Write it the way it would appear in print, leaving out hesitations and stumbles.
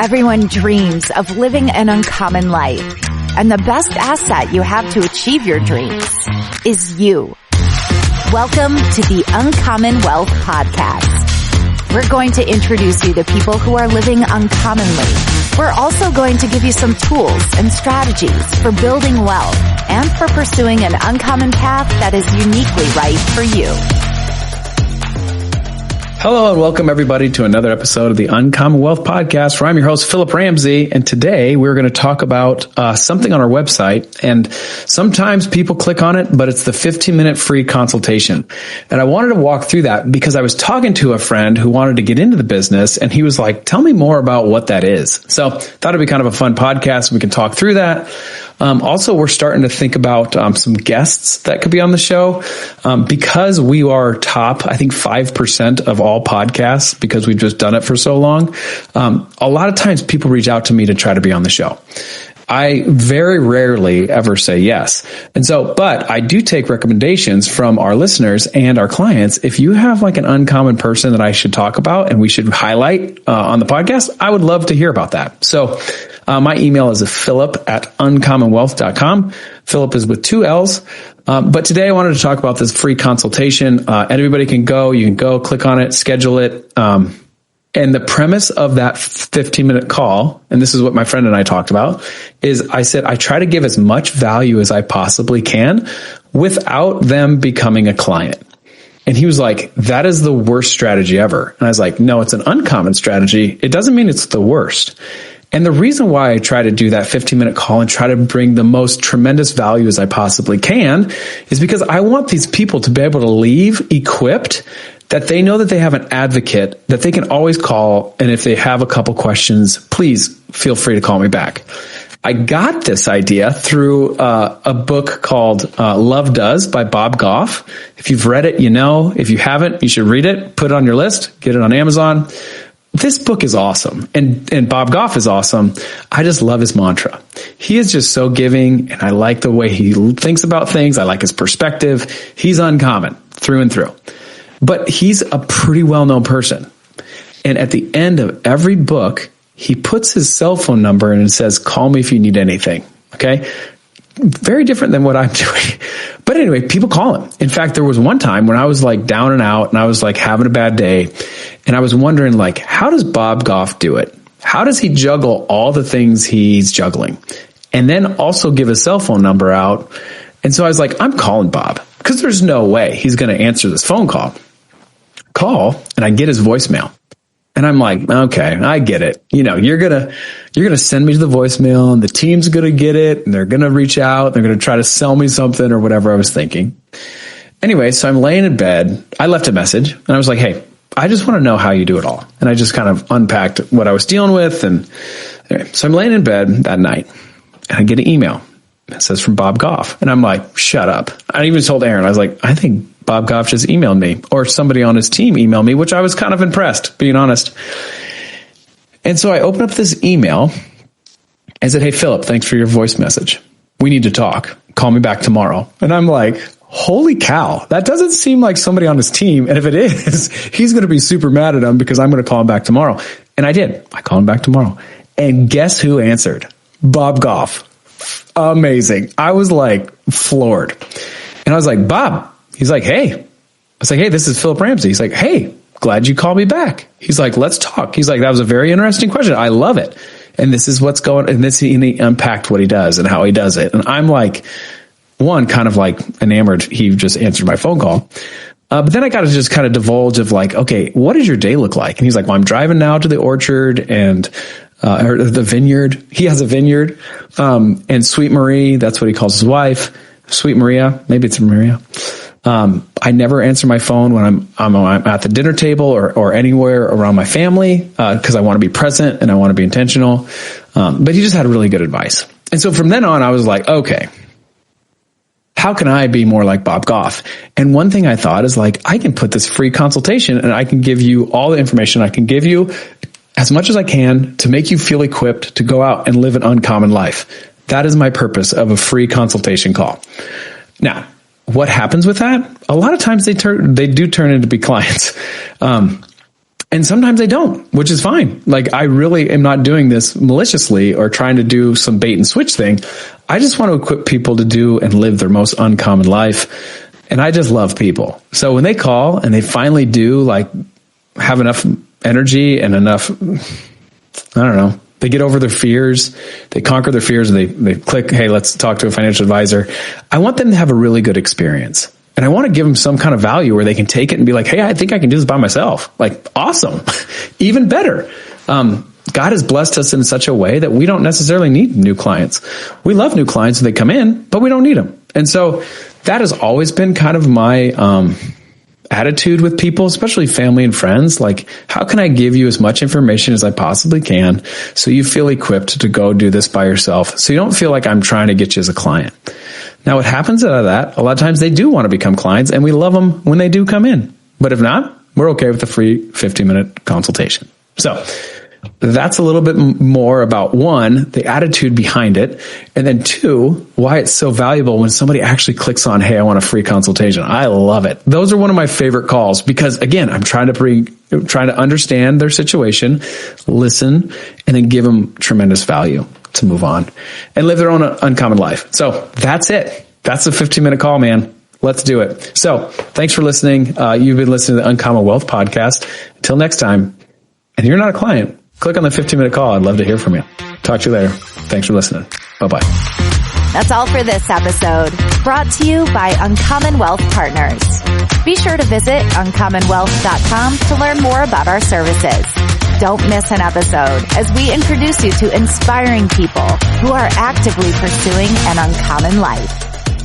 Everyone dreams of living an uncommon life, and the best asset you have to achieve your dreams is you. Welcome to the Uncommon Wealth Podcast. We're going to introduce you to people who are living uncommonly. We're also going to give you some tools and strategies for building wealth and for pursuing an uncommon path that is uniquely right for you. Hello and welcome everybody to another episode of the Uncommon Wealth Podcast, where I'm your host, Phillip Ramsey. And today we're going to talk about something on our website. And sometimes people click on it, but it's the 15-minute free consultation. And I wanted to walk through that because I was talking to a friend who wanted to get into the business. And he was like, tell me more about what that is. So I thought it'd be kind of a fun podcast. We can talk through that. Also, we're starting to think about some guests that could be on the show because we are top, I think, 5% of all podcasts because we've just done it for so long. A lot of times people reach out to me to try to be on the show. I very rarely ever say yes. And so, but I do take recommendations from our listeners and our clients. If you have like an uncommon person that I should talk about and we should highlight on the podcast, I would love to hear about that. So my email is phillip@uncommonwealth.com. Phillip is with 2 L's. But today I wanted to talk about this free consultation. Everybody can go, you can go click on it, schedule it. And the premise of that 15-minute call, and this is what my friend and I talked about, is I said, I try to give as much value as I possibly can without them becoming a client. And he was like, that is the worst strategy ever. And I was like, no, it's an uncommon strategy. It doesn't mean it's the worst. And the reason why I try to do that 15-minute call and try to bring the most tremendous value as I possibly can is because I want these people to be able to leave equipped, that they know that they have an advocate that they can always call. And if they have a couple questions, please feel free to call me back. I got this idea through a book called Love Does by Bob Goff. If you've read it, you know. If you haven't, you should read it. Put it on your list. Get it on Amazon. This book is awesome. And Bob Goff is awesome. I just love his mantra. He is just so giving, and I like the way he thinks about things. I like his perspective. He's uncommon through and through. But he's a pretty well-known person. And at the end of every book, he puts his cell phone number and it says, call me if you need anything. Okay? Very different than what I'm doing. But anyway, people call him. In fact, there was one time when I was like down and out and I was like having a bad day. And I was wondering, like, how does Bob Goff do it? How does he juggle all the things he's juggling? And then also give his cell phone number out. And so I was like, I'm calling Bob because there's no way he's going to answer this phone call. And I get his voicemail. And I'm like, okay, I get it. You know, you're going to send me to the voicemail and the team's going to get it and they're going to reach out. They're going to try to sell me something or whatever I was thinking. Anyway, so I'm laying in bed. I left a message and I was like, hey, I just want to know how you do it all. And I just kind of unpacked what I was dealing with. And anyway, so I'm laying in bed that night and I get an email. It says from Bob Goff. And I'm like, shut up. I even told Aaron, I was like, I think Bob Goff just emailed me, or somebody on his team emailed me, which I was kind of impressed, being honest. And so I opened up this email and said, hey, Phillip, thanks for your voice message. We need to talk. Call me back tomorrow. And I'm like, holy cow, that doesn't seem like somebody on his team. And if it is, he's going to be super mad at him because I'm going to call him back tomorrow. And I did. I called him back tomorrow. And guess who answered? Bob Goff. Amazing. I was like floored. And I was like, Bob. He's like, hey. I was like, hey, this is Phillip Ramsey. He's like, hey, glad you called me back. He's like, let's talk. He's like, that was a very interesting question. I love it. And this is what's going on. And he unpacked what he does and how he does it. And I'm like, one, kind of like enamored. He just answered my phone call. But then I got to just kind of divulge of like, okay, what does your day look like? And he's like, well, I'm driving now to the orchard and or the vineyard. He has a vineyard. And Sweet Marie, that's what he calls his wife. Sweet Maria. Maybe it's Maria. I never answer my phone when I'm at the dinner table or anywhere around my family, because I want to be present and I want to be intentional. But he just had really good advice. And so from then on, I was like, okay, how can I be more like Bob Goff? And one thing I thought is like, I can put this free consultation and I can give you all the information I can give you as much as I can to make you feel equipped to go out and live an uncommon life. That is my purpose of a free consultation call. Now, what happens with that? A lot of times they do turn into be clients. And sometimes they don't, which is fine. Like, I really am not doing this maliciously or trying to do some bait and switch thing. I just want to equip people to do and live their most uncommon life. And I just love people. So when they call and they finally do like have enough energy and enough, I don't know, they get over their fears, they conquer their fears, and they click, hey, let's talk to a financial advisor. I want them to have a really good experience. And I want to give them some kind of value where they can take it and be like, hey, I think I can do this by myself. Like, awesome. Even better. God has blessed us in such a way that we don't necessarily need new clients. We love new clients when they come in, but we don't need them. And so that has always been kind of my attitude with people, especially family and friends. Like, how can I give you as much information as I possibly can so you feel equipped to go do this by yourself, so you don't feel like I'm trying to get you as a client? Now, what happens out of that, a lot of times they do want to become clients, and we love them when they do come in. But if not, we're okay with the free 15-minute consultation. So that's a little bit more about, one, the attitude behind it, and then two, why it's so valuable when somebody actually clicks on, hey, I want a free consultation. I love it. Those are one of my favorite calls because, again, I'm trying to understand their situation, listen, and then give them tremendous value to move on and live their own uncommon life. So that's it. That's the 15-minute call, man. Let's do it. So thanks for listening. You've been listening to the Uncommon Wealth Podcast. Until next time, and you're not a client, click on the 15-minute call. I'd love to hear from you. Talk to you later. Thanks for listening. Bye-bye. That's all for this episode, brought to you by Uncommon Wealth Partners. Be sure to visit uncommonwealth.com to learn more about our services. Don't miss an episode as we introduce you to inspiring people who are actively pursuing an uncommon life.